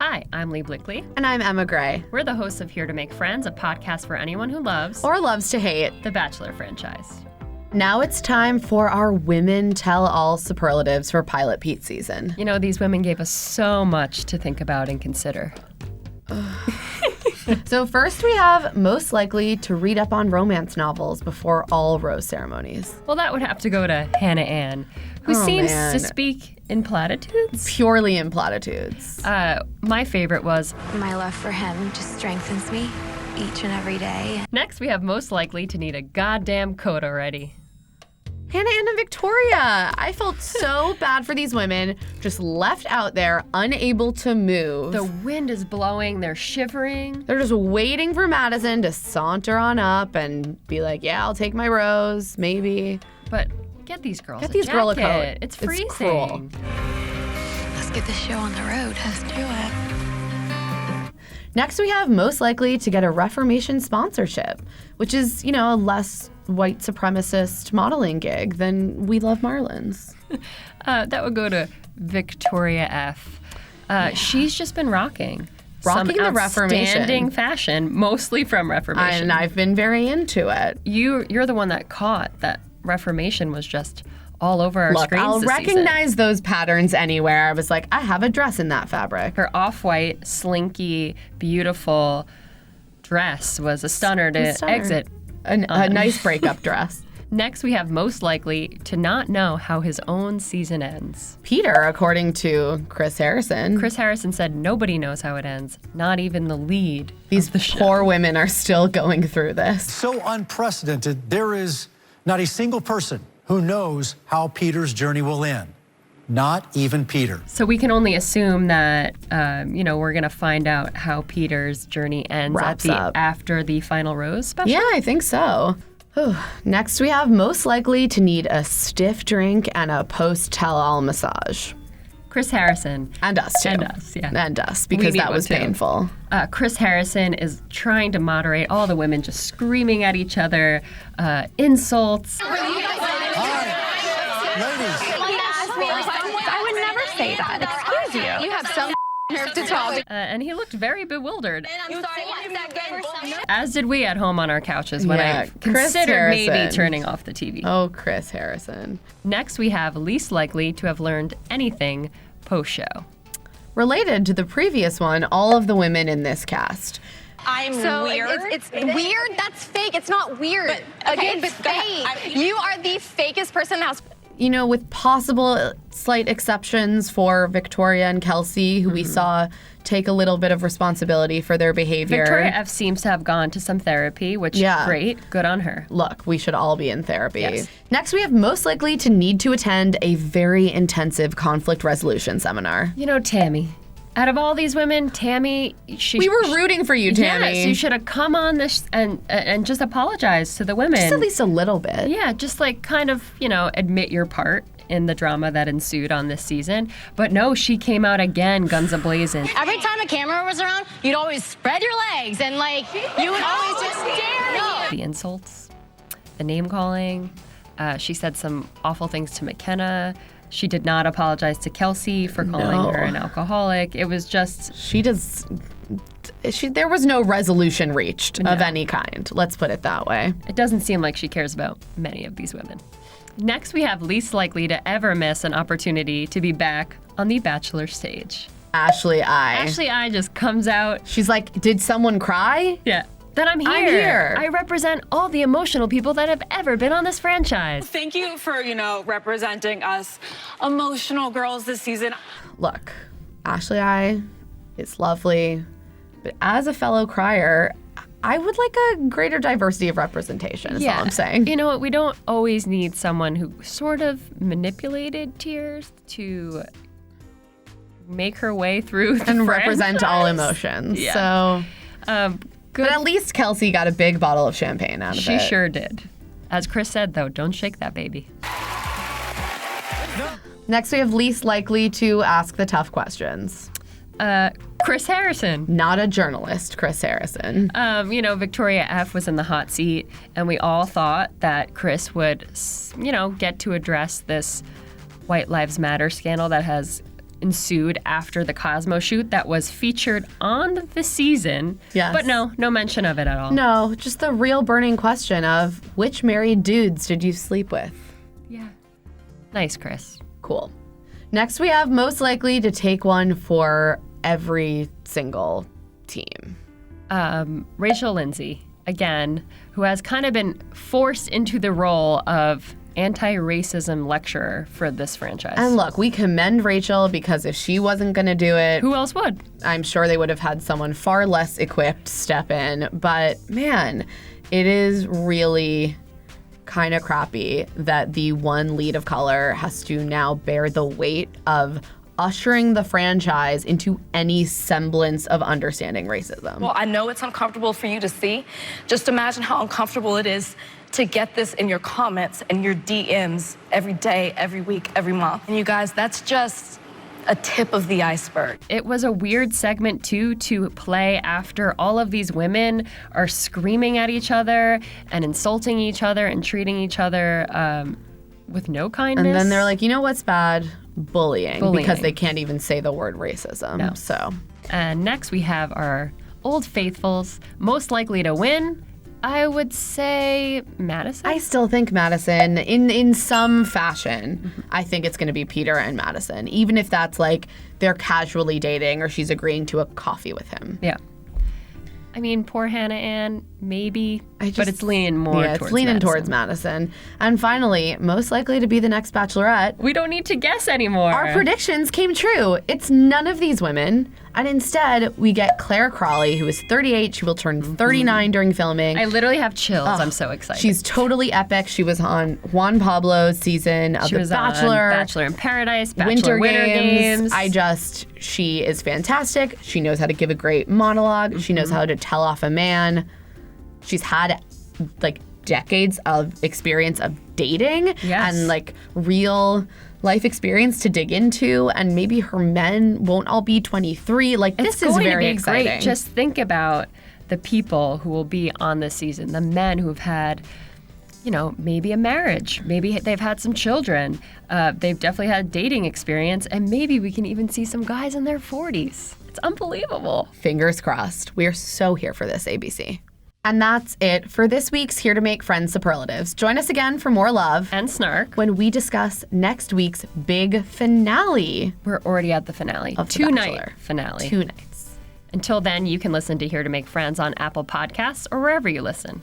Hi, I'm Lee Blickley. And I'm Emma Gray. We're the hosts of Here to Make Friends, a podcast for anyone who loves or loves to hate the Bachelor franchise. Now it's time for our Women Tell All superlatives for Pilot Pete season. You know, these women gave us so much to think about and consider. So first we have most likely to read up on romance novels before all rose ceremonies. Well, that would have to go to Hannah Ann, who seems to speak in platitudes. Purely in platitudes. My favorite was, my love for him just strengthens me each and every day. Next, we have most likely to need a goddamn coat already. Hannah Ann and Victoria. I felt so bad for these women, just left out there, unable to move. The wind is blowing, they're shivering. They're just waiting for Madison to saunter on up and be like, yeah, I'll take my rose, maybe. But get these girls a coat. It's freezing. It's cruel. Let's get this show on the road. Let's do it. Next, we have most likely to get a Reformation sponsorship, which is, a less white supremacist modeling gig than We Love Marlins. That would go to Victoria F. She's just been rocking the Reformation. Outstanding fashion, mostly from Reformation. And I've been very into it. You're the one that caught that Reformation was just all over our screens I'll this recognize season. Those patterns anywhere. I was like, I have a dress in that fabric. Her off-white, slinky, beautiful dress was a stunner to exit. A nice breakup dress. Next, we have most likely to not know how his own season ends. Peter, according to Chris Harrison. Chris Harrison said nobody knows how it ends, not even the lead. These poor women are still going through this. So unprecedented, there is not a single person who knows how Peter's journey will end. Not even Peter. So we can only assume that, we're going to find out how Peter's journey ends after the final rose special? Yeah, I think so. Next, we have most likely to need a stiff drink and a post-tell-all massage. Chris Harrison. And us, too. And us, yeah. And us, because that was painful. Chris Harrison is trying to moderate all the women just screaming at each other, insults. All right, ladies. I would never say that. Excuse you. You have some nerve to talk. And he looked very bewildered. And I'm sorry, what is that good? As did we at home on our couches when I Chris considered maybe Harrison. turning off the TV. Oh, Chris Harrison. Next, we have least likely to have learned anything post-show. Related to the previous one, all of the women in this cast. I'm weird. It's weird. That's fake. It's not weird. It's fake. You are the fakest person in the house. With possible slight exceptions for Victoria and Kelsey, who we saw take a little bit of responsibility for their behavior. Victoria F seems to have gone to some therapy, which great. Good on her. Look, we should all be in therapy. Yes. Next, we have most likely to need to attend a very intensive conflict resolution seminar. Tammy. Out of all these women, Tammy, we were rooting for you, Tammy. Yes, you should have come on this and just apologize to the women. Just at least a little bit. Yeah, just admit your part in the drama that ensued on this season. But no, she came out again, guns a-blazing. Every time a camera was around, you'd always spread your legs and you would always just stare at me. The insults, the name calling. She said some awful things to McKenna. She did not apologize to Kelsey for calling her an alcoholic. It was just... There was no resolution reached of any kind. Let's put it that way. It doesn't seem like she cares about many of these women. Next, we have least likely to ever miss an opportunity to be back on the Bachelor stage. Ashley I. Ashley I just comes out. She's like, did someone cry? Yeah. Then I'm here. I'm here. I represent all the emotional people that have ever been on this franchise. Thank you for, representing us emotional girls this season. Look, Ashley I is lovely, but as a fellow crier, I would like a greater diversity of representation, is all I'm saying. You know what? We don't always need someone who sort of manipulated tears to make her way through the and represent franchise. all emotions. Yeah. So, but at least Kelsey got a big bottle of champagne out of it. She sure did. As Chris said, though, don't shake that baby. Next, we have least likely to ask the tough questions. Chris Harrison. Not a journalist, Chris Harrison. Victoria F was in the hot seat, and we all thought that Chris would, get to address this White Lives Matter scandal that has ensued after the Cosmo shoot that was featured on the season. Yes. But no mention of it at all. No, just the real burning question of which married dudes did you sleep with? Yeah. Nice, Chris. Cool. Next, we have most likely to take one for every single team. Rachel Lindsay, again, who has kind of been forced into the role of anti-racism lecturer for this franchise. And look, we commend Rachel because if she wasn't going to do it, who else would? I'm sure they would have had someone far less equipped step in. But man, it is really kind of crappy that the one lead of color has to now bear the weight of ushering the franchise into any semblance of understanding racism. Well, I know it's uncomfortable for you to see. Just imagine how uncomfortable it is to get this in your comments and your DMs every day, every week, every month. And you guys, that's just a tip of the iceberg. It was a weird segment, too, to play after all of these women are screaming at each other and insulting each other and treating each other with no kindness. And then they're like, you know what's bad? Bullying. Because they can't even say the word racism. No. So. And next we have our old faithfuls, most likely to win. I would say Madison. I still think Madison, in some fashion. Mm-hmm. I think it's going to be Peter and Madison, even if that's like they're casually dating or she's agreeing to a coffee with him. Yeah. I mean, poor Hannah Ann, maybe, but it's leaning more towards it's leaning Madison. towards Madison. And finally, most likely to be the next Bachelorette. We don't need to guess anymore. Our predictions came true. It's none of these women. And instead, we get Claire Crawley, who is 38. She will turn 39 during filming. I literally have chills. I'm so excited. She's totally epic. She was on Juan Pablo's season of The Bachelor. On Bachelor in Paradise, Bachelor Winter Games. She is fantastic. She knows how to give a great monologue. She knows how to tell off a man. She's had like decades of experience of dating and like real life experience to dig into, and maybe her men won't all be 23. Like, this is very exciting. Great. Just think about the people who will be on this season, the men who've had, you know, maybe a marriage, maybe they've had some children, they've definitely had dating experience, and maybe we can even see some guys in their 40s. It's unbelievable. Fingers crossed. We are so here for this, ABC. And that's it for this week's Here to Make Friends Superlatives. Join us again for more love and snark when we discuss next week's big finale. We're already at the finale. Of The Two-night Bachelor. finale. 2 nights. Until then, you can listen to Here to Make Friends on Apple Podcasts or wherever you listen.